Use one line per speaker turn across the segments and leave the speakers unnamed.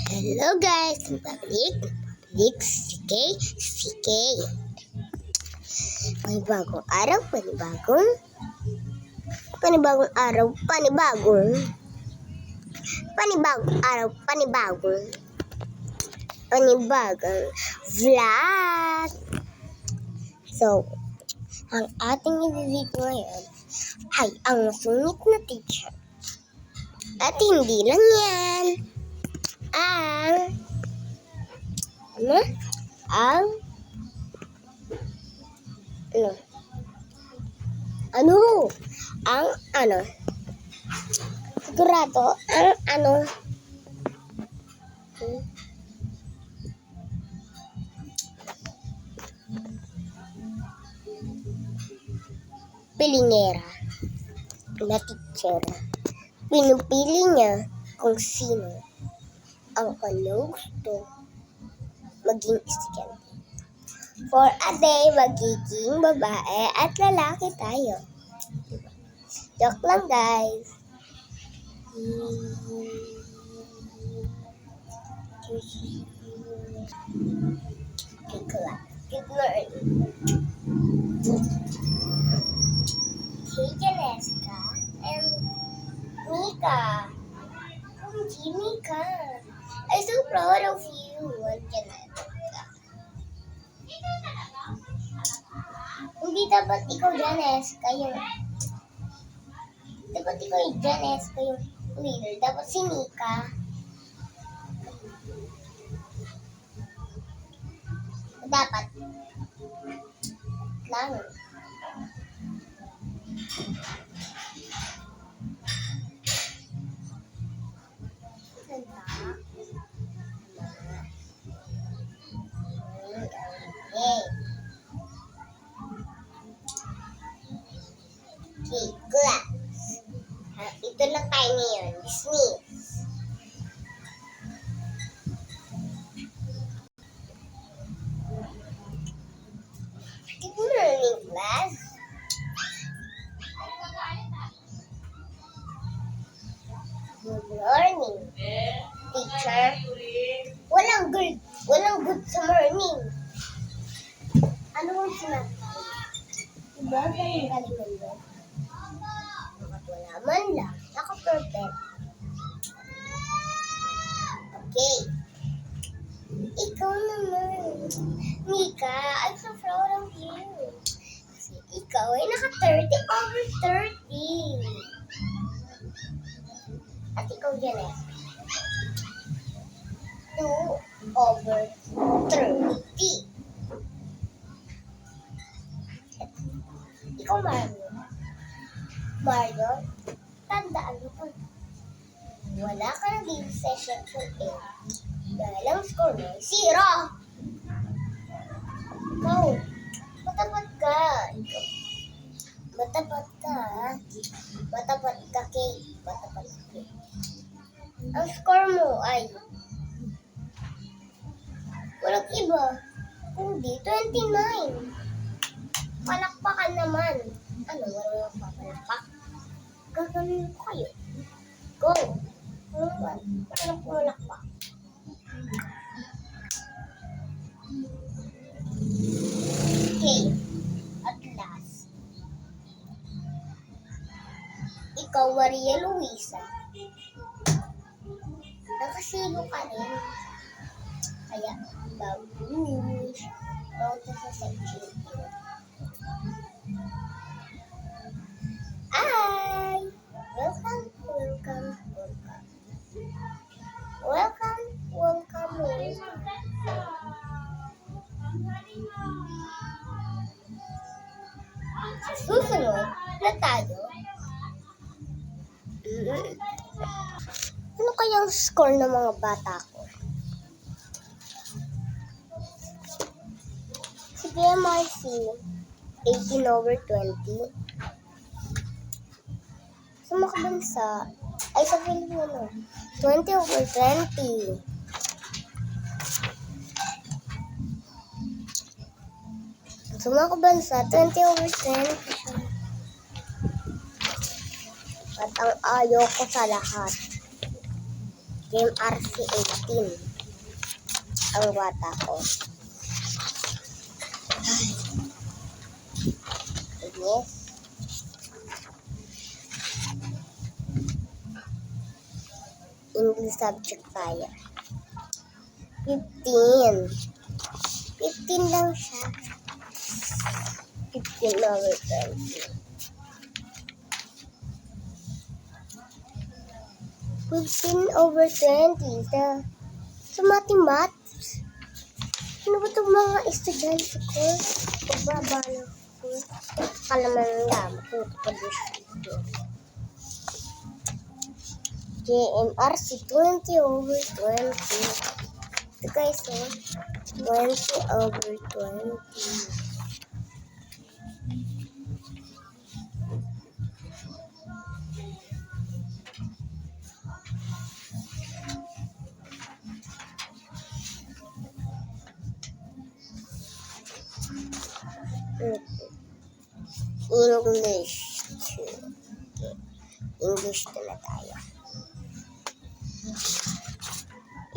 Hello guys, balik si Kay. Panibagong araw, panibagong araw, panibagong vlog. So, ang ating i-video ngayon ay ang sungit na teacher. At hindi lang yan. Sigurado, pilingera na teacher. Pinupili niya kung sino ang kanyang gusto maging estudyante. For a day, magiging babae at lalaki tayo. Joke lang, guys. Good morning. Hey, Jessica and Mika. Mika. I'm so proud of you, Jessica. Hindi dapat ikaw, Jessica, dapat ikaw yung Jessica, yung leader. Dapat si Mika. Dapat. Lang. Okay, class. Ito lang tayo ngayon. Dismiss. Good morning, class. Good morning, teacher. Walang good sa morning. Ano ang sinabi? Diba, galing mo? Wala man lang. Naka-perfect. Okay. Ikaw naman. Mika, I'm so proud of you. Kasi ikaw ay naka-30 over 30. At ikaw, Janet, 2 over 30. Ikaw, Mario, tandaan mo po. Wala ka na dito sa section 8. Dahil ang score mo, 0. Ikaw, matapat ka. Matapat ka, Kay. Ang score mo ay walang iba, kundi 29. Palakpakan naman. Ano, walang papalakpak? Gagawin ko kayo. Go! Ano ba? Walang palakpak. Okay. At last. Ikaw, Maria Luisa. Nakasilo ka rin. Kaya, babush. Roto sa section. Hi! Welcome. Susunod na tayo. Ano kayang score ng mga bata ko? Sige, Marcy. 18 over 20. Sa mga bansa, ay sa Filipino, 20 over 20. Sa mga bansa, 20 over 20. At ang ayaw ko sa lahat, Game RC18. Ang bata ko. Yes. English subject tayo. 15. 15 lang siya. 15 over 20. 15 over 20 sa mathematics. Ano ba itong mga estudyante ko? Pagbaba na ko. Kalaman lang. JMRC 20 over 20. Ito guys, 20 over 20. English na tayo.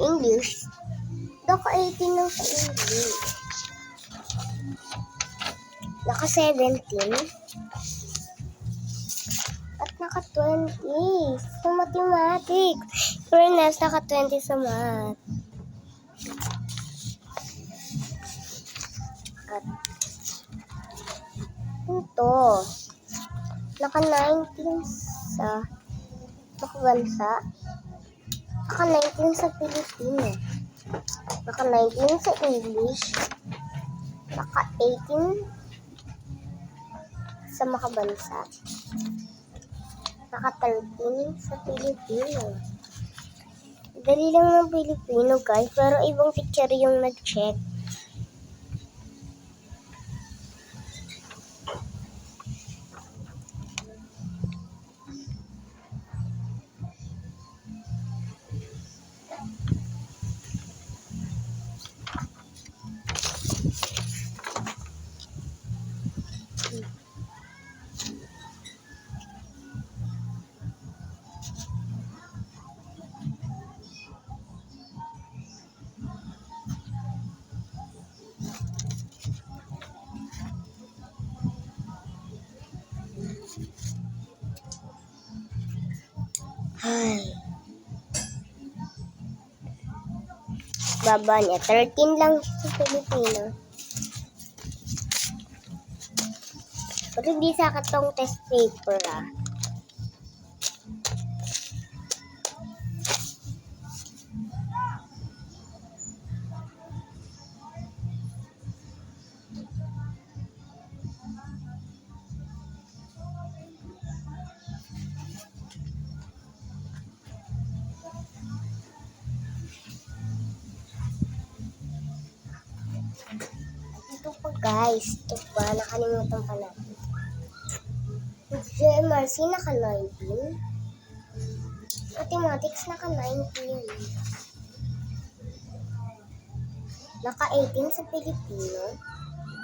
English. Naka 18 lang sa English. Naka 17. At naka 20 sa mathematics. Fairness, naka 20 sa math. At ito, naka 19 sa bansa. Naka 19 sa Pilipino. Naka 19 sa English. Naka 18 sa makabansa. Naka 13 sa Pilipino. Dali lang ng Pilipino guys, pero ibang teacher yung nag-check. Ay. Baba niya. 13 lang sa Pilipino. Pero hindi sa katong test paper Ito pa guys. Ito pa. Nakalimutan pa natin. JMRC naka 19. Mathematics naka 19. Naka 18 sa Pilipino.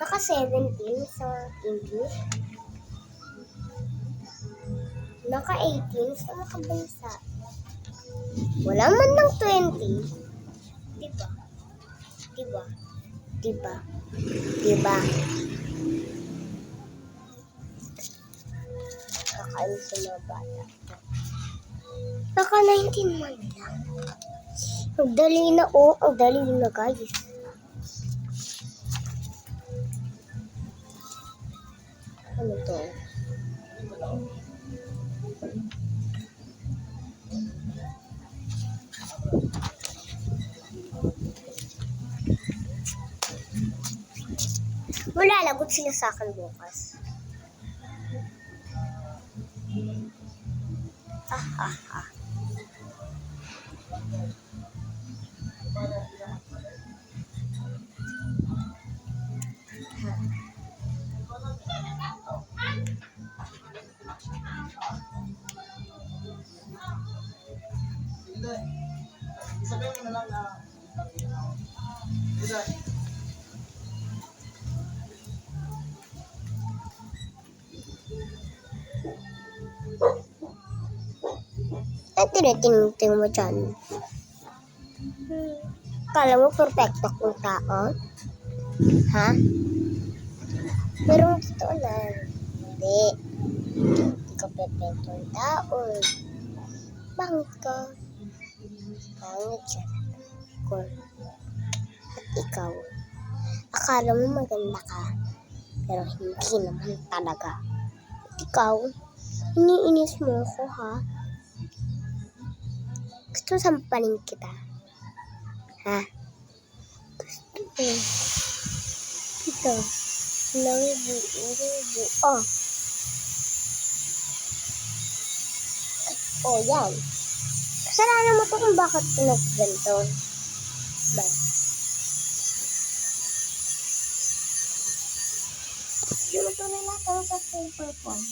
Naka 17 sa English. Naka 18 sa makabansa. Wala man ng 20. Diba? Diba? Diba? Diba? Kakain sa mga bata. Naka 19 man lang. Ang dali na ang dali na guys. Ano to? Wala, lagot sila sa akin bukas.
Sabihin mo na lang na
tinitingting mo dyan? Kala mo perfecto kong tao? Ha? Pero totoo lang. Hindi. Hindi ka perfecto ng tao. Pangit ka. Pangit siya. At ikaw, akala mo maganda ka, pero hindi naman talaga. At ikaw, iniinis mo ako, ha? Gusto sampalin kita. Ha? Gusto ko. Ito. Love you. Oh. Oh, yan. Kasalanan mo to kung bakit pinagganto. Ba? Hindi mo to nilataw sa paper phone.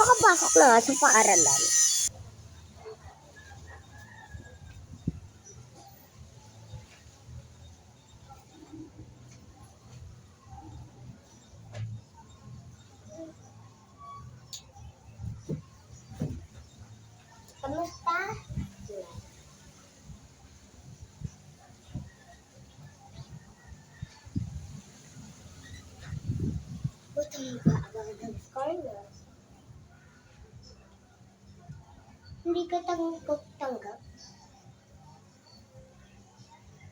Makapasok na nga sa paaralan. Kamusta? Buta mo ba agad ang score? Hindi ka tanggap.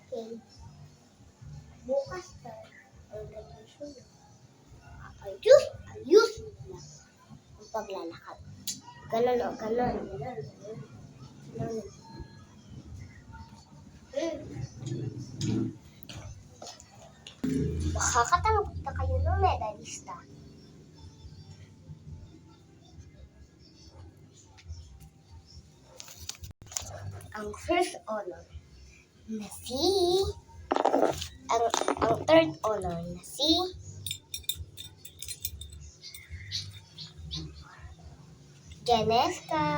Okay. Bukas na ang graduation mo. Ayos mo lang ang paglalakad. Ganun o, ganun. Makakatanggap na kayo ng medalista. Ang first honor na si ang third honor na si Genesca.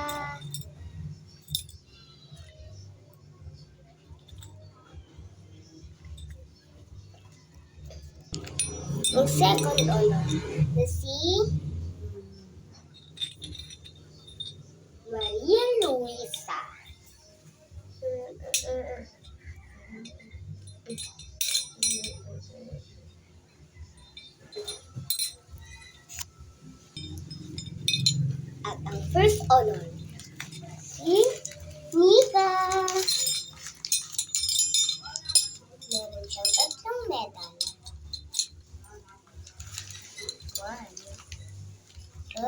Ang second honor na si Maria Luisa. At ang first honor si Nika. Meron siyang 3 medal. 1, 2,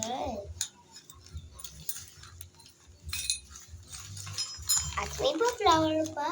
3. At may pa flower pa.